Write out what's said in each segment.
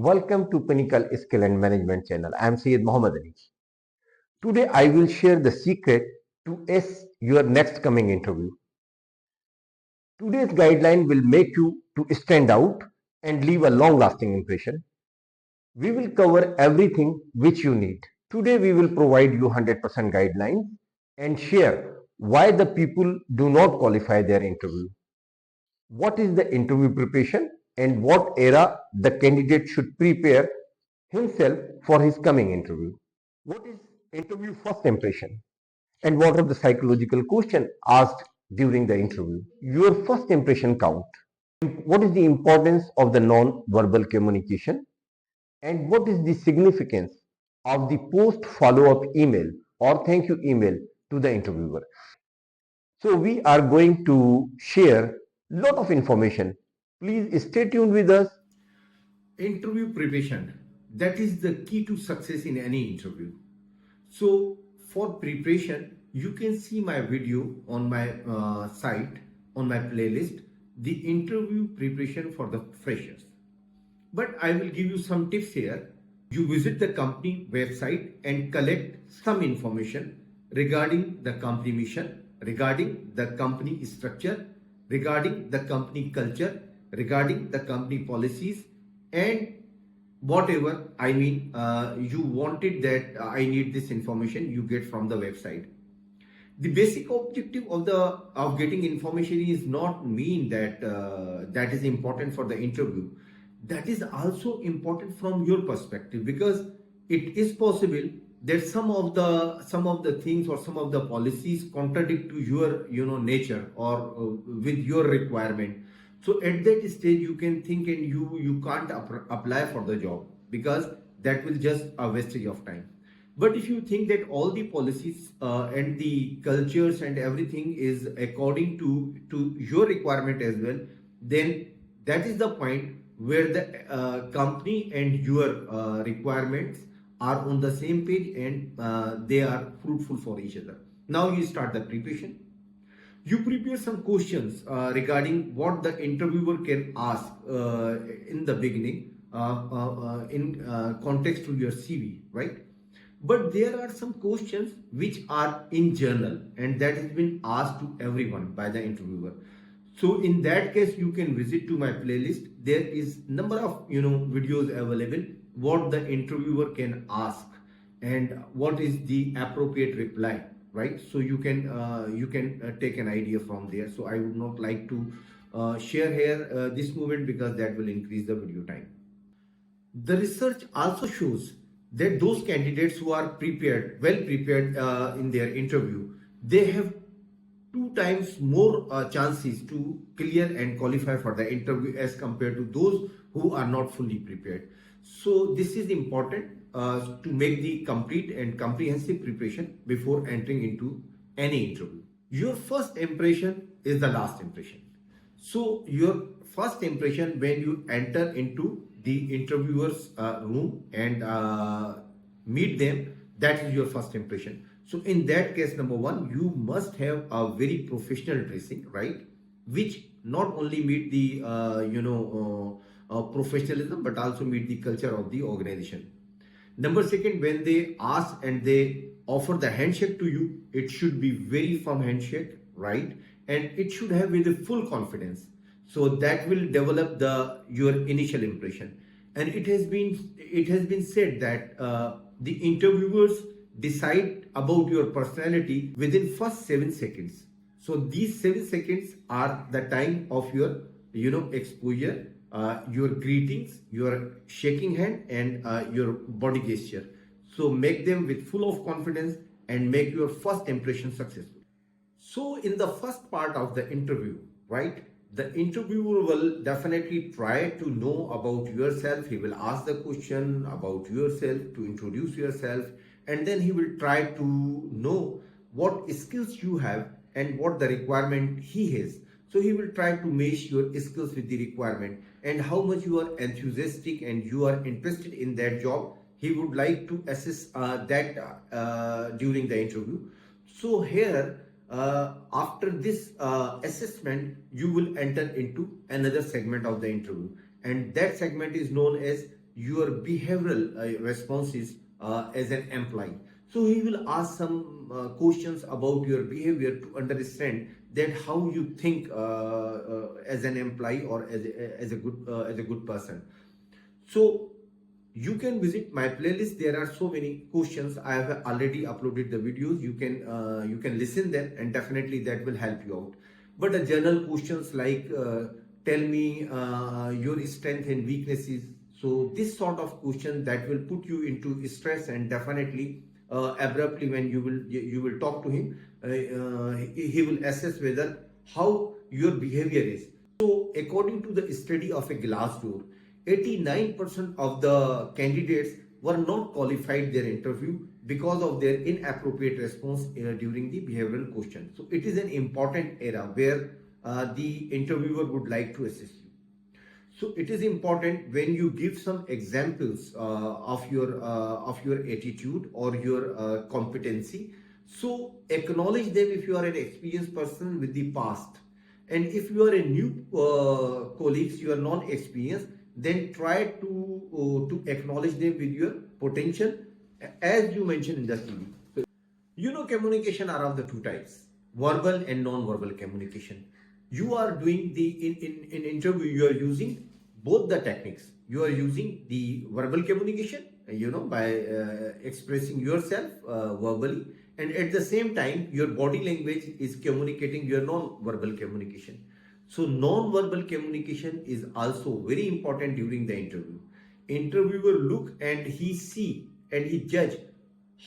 Welcome to Pinnacle Skill and Management channel. I am Syed Mohammed Ali. Today I will share the secret to ace your next coming interview. Today's guideline will make you to stand out and leave a long lasting impression. We will cover everything which you need. Today we will provide you 100% guidelines and share why the people do not qualify their interview. What is the interview preparation and what era the candidate should prepare himself for his coming interview. What is interview first impression and what are the psychological questions asked during the interview? Your first impression count. What is the importance of the non-verbal communication and what is the significance of the post follow-up email or thank you email to the interviewer? So we are going to share lot of information. Please stay tuned with us. Interview preparation, that is the key to success in any interview. So for preparation, you can see my video on my site, on my playlist, the interview preparation for the freshers. But I will give you some tips here. You visit the company website and collect some information regarding the company mission, regarding the company structure, regarding the company culture, regarding the company policies, and whatever you wanted that I need this information, you get from the website. The basic objective of getting information is not mean that that is important for the interview. That is also important from your perspective, because it is possible that some of the things or some of the policies contradict to your nature or with your requirement. So at that stage you can think and you can't apply for the job, because that will just a wastage of time. But if you think that all the policies and the cultures and everything is according to your requirement as well, then that is the point where the company and your requirements are on the same page and they are fruitful for each other. Now you start the preparation. You prepare some questions regarding what the interviewer can ask in the beginning in context to your CV, right? But there are some questions which are in general and that has been asked to everyone by the interviewer. So in that case, you can visit to my playlist. There is number of videos available what the interviewer can ask and what is the appropriate reply, right? So you can take an idea from there. So I would not like to share here this moment, because that will increase the video time. The research also shows that those candidates who are well prepared in their interview, they have 2 times more chances to clear and qualify for the interview as compared to those who are not fully prepared. So this is important to make the complete and comprehensive preparation before entering into any interview. Your first impression is the last impression. So your first impression when you enter into the interviewer's room and meet them, that is your first impression. So in that case, number one, you must have a very professional dressing, right? Which not only meet the professionalism but also meet the culture of the organization. Number second, when they ask and they offer the handshake to you, it should be very firm handshake, right? And it should have with the full confidence. So that will develop your initial impression. And it has been said that the interviewers decide about your personality within first 7 seconds. So these 7 seconds are the time of your exposure, your greetings, your shaking hand, and your body gesture. So make them with full of confidence and make your first impression successful. So in the first part of the interview, right, the interviewer will definitely try to know about yourself. He will ask the question about yourself, to introduce yourself, and then he will try to know what skills you have and what the requirement he has. So he will try to match your skills with the requirement and how much you are enthusiastic and you are interested in that job. He would like to assess that during the interview. So here, after this assessment, you will enter into another segment of the interview, and that segment is known as your behavioral responses as an employee. So he will ask some questions about your behavior to understand that how you think as an employee or as a good person. So you can visit my playlist. There are so many questions. I have already uploaded the videos. You can listen them, and definitely that will help you out. But the general questions like tell me your strength and weaknesses. So this sort of question that will put you into stress, and definitely abruptly when you will talk to him, he will assess whether how your behavior is. So according to the study of a Glassdoor, 89% of the candidates were not qualified their interview because of their inappropriate response during the behavioral question. So it is an important area where the interviewer would like to assess you. So it is important when you give some examples of your attitude or your competency. So acknowledge them if you are an experienced person with the past, and if you are a new colleagues, you are non-experienced, then try to acknowledge them with your potential as you mentioned in the CV. So, communication are of the two types: verbal and non-verbal communication. You are doing the in interview, you are using both the techniques. You are using the verbal communication, by expressing yourself verbally, and at the same time your body language is communicating your non-verbal communication. So non-verbal communication is also very important during the interview. Interviewer look and he see and he judge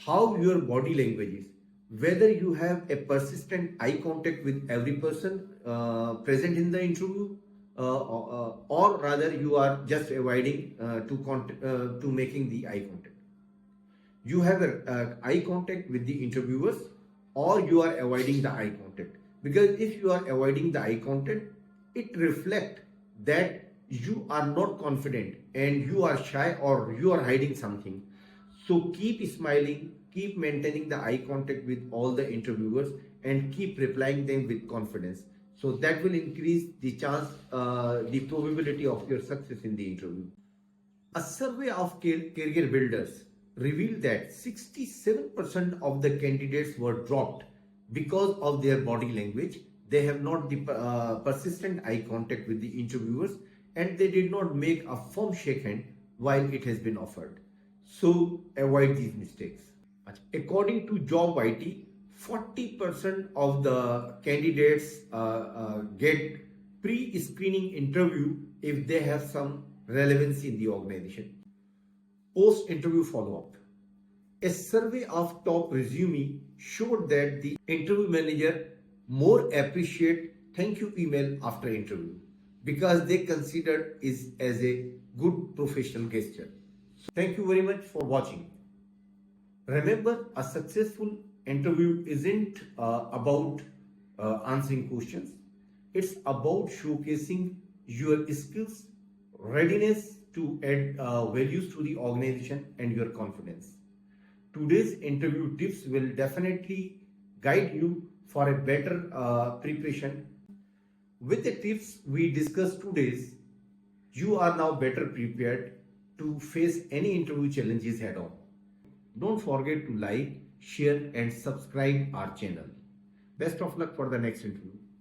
how your body language is, whether you have a persistent eye contact with every person present in the interview, or rather you are just avoiding to making the eye contact. You have a eye contact with the interviewers, or you are avoiding the eye contact. Because if you are avoiding the eye contact, it reflects that you are not confident and you are shy or you are hiding something. So keep smiling, keep maintaining the eye contact with all the interviewers, and keep replying them with confidence. So that will increase the chance, the probability of your success in the interview. A survey of career builders revealed that 67% of the candidates were dropped because of their body language. They have not the persistent eye contact with the interviewers, and they did not make a firm shake hand while it has been offered. So avoid these mistakes. According to Job IT, 40% of the candidates get pre-screening interview if they have some relevancy in the organization. Post-interview follow-up. A survey of top resume showed that the interview manager more appreciate thank you email after interview because they considered it as a good professional gesture. So thank you very much for watching. Remember, a successful interview isn't about answering questions. It's about showcasing your skills, readiness to add values to the organization, and your confidence. Today's interview tips will definitely guide you for a better preparation. With the tips we discussed today, you are now better prepared to face any interview challenges head on. Don't forget to like, share and subscribe our channel. Best of luck for the next interview.